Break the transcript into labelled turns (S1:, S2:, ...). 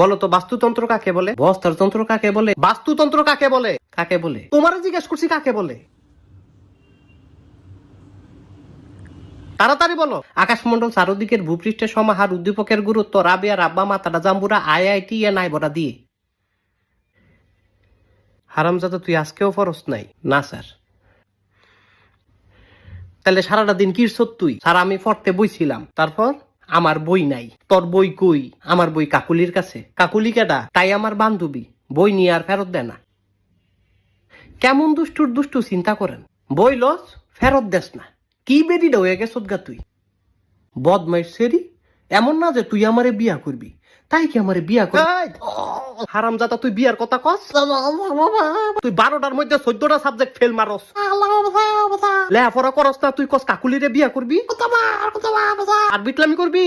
S1: বলো তো বাস্তুতন্ত্র কাকে বলে? বস্ত্রতন্ত্র কাকে বলে? বাস্তুতন্ত্র কাকে বলে? কাকে বলে? তোমার জিজ্ঞেস করছি কাকে বলে? তাড়াতাড়ি বলো। আকাশমন্ডল চারদিকের ভূপৃষ্ঠের সমাহার, উদ্দীপকের গুরুত্ব, রাবিয়া রাব্বা মাতারা জাম্বুরা IIT নাইবরা দিয়ে। হারামজাদা তুই আজকেও ফরস নাই? না স্যার। তাহলে সারাটা দিন কি করছ তুই? স্যার আমি পড়তে বইছিলাম। তারপর? আমার বই নাই। তোর বই কই? আমার বই কাকুলির কাছে। কাকুলি কেডা? তাই আমার বান্ধবী। বই নিয়ে আর ফেরত দেয় না। কেমন দুষ্টুর দুষ্টু চিন্তা করেন। বই লস ফেরত দেস না। কি বেরিটা হয়ে গেছ গা তুই? বদমাইশ সেরি। এমন না যে তুই আমারে বিয়া করবি। তাই কি আমারে বিয়া করবি? হারামজাদা তুই বিয়ার কথা কস? তুই 12টার মধ্যে 14টা সাবজেক্ট ফেল মারস। লেখাপড়া করস না, তুই কস কাকুলিরে বিয়া করবি আর বিটলামি করবি।